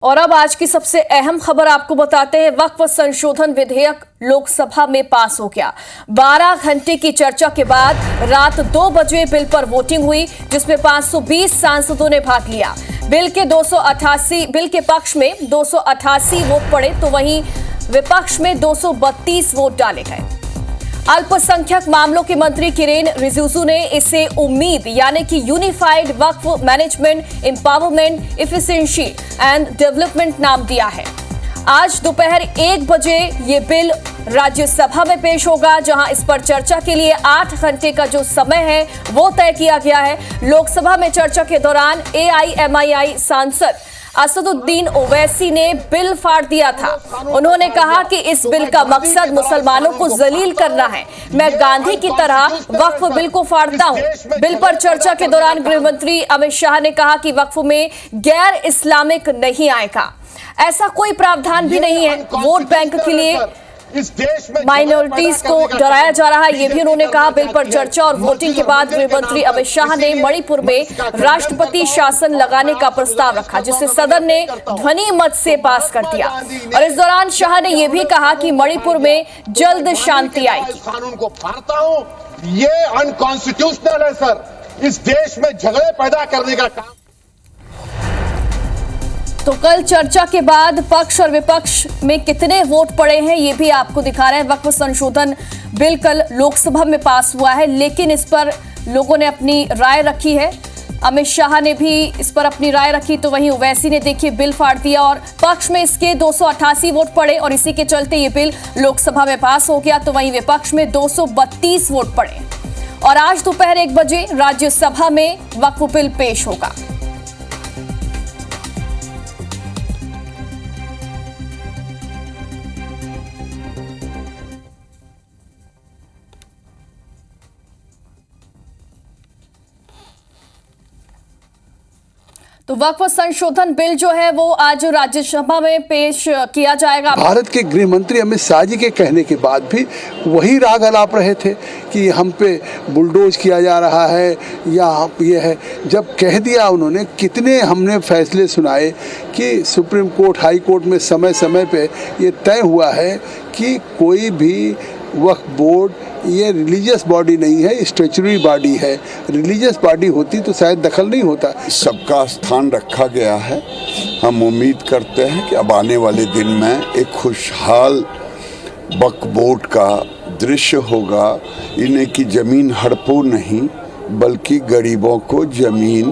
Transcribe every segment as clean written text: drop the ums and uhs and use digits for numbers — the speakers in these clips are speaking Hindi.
और अब आज की सबसे अहम खबर आपको बताते हैं। वक्फ संशोधन विधेयक लोकसभा में पास हो गया। 12 घंटे की चर्चा के बाद रात 2 बजे बिल पर वोटिंग हुई, जिसमें 520 सांसदों ने भाग लिया। बिल के पक्ष में 288 वोट पड़े, तो वहीं विपक्ष में 232 वोट डाले गए। अल्पसंख्यक मामलों के मंत्री किरेन रिजिजू ने इसे उम्मीद यानी कि unified Waqf management empowerment efficiency and development नाम दिया है। आज दोपहर 1 बजे ये बिल राज्यसभा में पेश होगा, जहां इस पर चर्चा के लिए 8 घंटे का जो समय है वो तय किया गया है। लोकसभा में चर्चा के दौरान AIMII सांसद असदुद्दीन ओवैसी ने बिल फाड़ दिया था। उन्होंने कहा कि इस बिल का मकसद मुसलमानों को जलील करना है। मैं गांधी की तरह वक्फ बिल को फाड़ता हूं। बिल पर चर्चा के दौरान गृह मंत्री अमित शाह ने कहा कि वक्फ में गैर इस्लामिक नहीं आएगा। ऐसा कोई प्रावधान भी नहीं है। वोट बैंक के लिए इस देश में माइनॉरिटीज को डराया जा रहा है, ये भी उन्होंने कहा। बिल पर चर्चा और वोटिंग के बाद गृह मंत्री अमित शाह ने मणिपुर में राष्ट्रपति शासन लगाने का प्रस्ताव रखा, जिसे सदन ने ध्वनि मत से पास कर दिया। और इस दौरान शाह ने यह भी कहा कि मणिपुर में जल्द शांति आएगी। कानून को फाड़ता हूं, ये अनकॉन्स्टिट्यूशनल है सर। इस देश में झगड़े पैदा करने का काम। तो कल चर्चा के बाद पक्ष और विपक्ष में कितने वोट पड़े हैं ये भी आपको दिखा रहे हैं। वक्फ संशोधन बिल कल लोकसभा में पास हुआ है, लेकिन इस पर लोगों ने अपनी राय रखी है। अमित शाह ने भी इस पर अपनी राय रखी, तो वहीं ओवैसी ने देखिए बिल फाड़ दिया और पक्ष में इसके 288 वोट पड़े और इसी के चलते ये बिल लोकसभा में पास हो गया। तो वहीं विपक्ष में 232 वोट पड़े और आज दोपहर 1 बजे राज्यसभा में वक्फ बिल पेश होगा। तो वक्फ संशोधन बिल जो है वो आज राज्यसभा में पेश किया जाएगा। भारत के गृह मंत्री अमित शाह जी के कहने के बाद भी वही राग अलाप रहे थे कि हम पे बुलडोज किया जा रहा है या ये है। जब कह दिया उन्होंने, कितने हमने फैसले सुनाए कि सुप्रीम कोर्ट, हाई कोर्ट में समय समय पे ये तय हुआ है कि कोई भी वक्फ बोर्ड ये रिलीजियस बॉडी नहीं है, स्टैच्यूटरी बॉडी है। रिलीजियस बॉडी होती तो शायद दखल नहीं होता। सबका स्थान रखा गया है। हम उम्मीद करते हैं कि अब आने वाले दिन में एक खुशहाल वक्फ बोर्ड का दृश्य होगा। इन्हें की ज़मीन हड़पो नहीं, बल्कि गरीबों को ज़मीन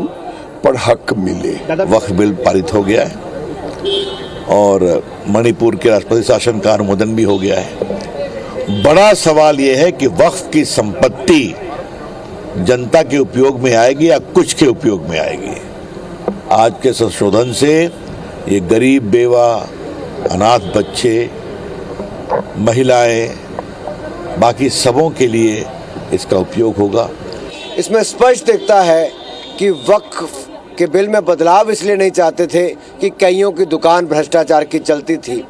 पर हक मिले। वक्फ बिल पारित हो गया है और मणिपुर के राष्ट्रपति शासन का अनुमोदन भी हो गया है। बड़ा सवाल यह है कि वक्फ की संपत्ति जनता के उपयोग में आएगी या कुछ के उपयोग में आएगी। आज के संशोधन से ये गरीब, बेवा, अनाथ बच्चे, महिलाएं, बाकी सबों के लिए इसका उपयोग होगा। इसमें स्पष्ट दिखता है कि वक्फ के बिल में बदलाव इसलिए नहीं चाहते थे कि कईयों की दुकान भ्रष्टाचार की चलती थी।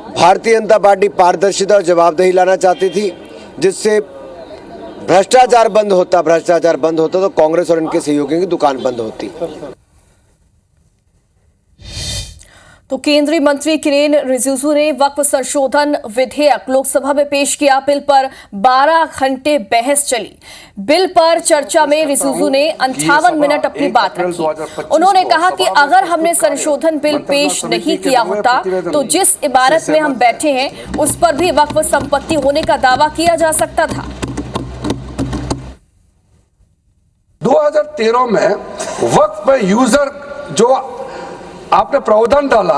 भारतीय जनता पार्टी पारदर्शिता और जवाबदेही लाना चाहती थी, जिससे भ्रष्टाचार बंद होता तो कांग्रेस और इनके सहयोगियों की दुकान बंद होती। तो केंद्रीय मंत्री किरेन रिजिजू ने वक्फ संशोधन विधेयक लोकसभा में पेश किया। बिल पर 12 घंटे बहस चली। बिल पर चर्चा में रिजिजू ने 58 मिनट अपनी बात रखी। उन्होंने कहा कि अगर हमने संशोधन बिल पेश नहीं किया होता तो जिस इमारत में हम बैठे हैं उस पर भी वक्फ संपत्ति होने का दावा किया जा सकता था। 2013 में वक्फ पे यूजर जो आपने प्रावधान डाला,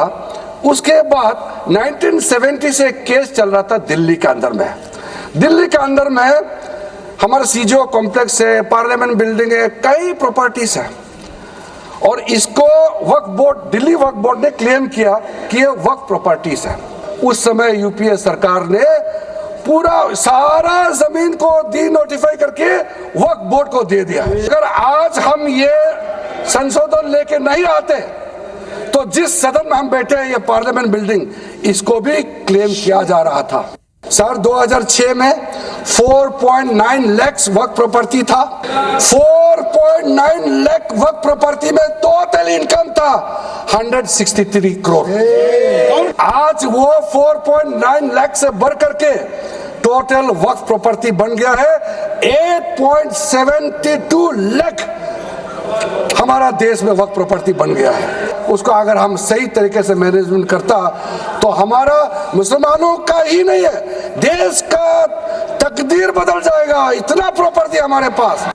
उसके बाद 1970 से एक केस चल रहा था दिल्ली के अंदर में। दिल्ली के अंदर में हमारा सीजो कॉम्प्लेक्स है, पार्लियामेंट बिल्डिंग है, कई प्रॉपर्टीज है और इसको वक्फ बोर्ड, दिल्ली वक्फ बोर्ड ने क्लेम किया कि ये वक्फ प्रॉपर्टीज है। उस समय यूपीए सरकार ने पूरा सारा जमीन को डी नोटिफाई करके वक्फ बोर्ड को दे दिया। अगर आज हम ये संशोधन लेके नहीं आते तो जिस सदन में हम बैठे हैं, ये पार्लियामेंट बिल्डिंग, इसको भी क्लेम किया जा रहा था। सर 2006 में 4.9 लाख वक्फ प्रॉपर्टी था। 4 4.9 लाख वक्त प्रॉपर्टी में टोटल इनकम था 163 करोड़। आज वो 4.9 लाख से बढ़ करके टोटल वक्त प्रॉपर्टी बन गया है 8.72 लाख। हमारा देश में वक्त प्रॉपर्टी बन गया है। उसको अगर हम सही तरीके से मैनेजमेंट करता तो हमारा मुसलमानों का ही नहीं है, देश का तकदीर बदल जाएगा। इतना प्रॉपर्टी हमारे पास।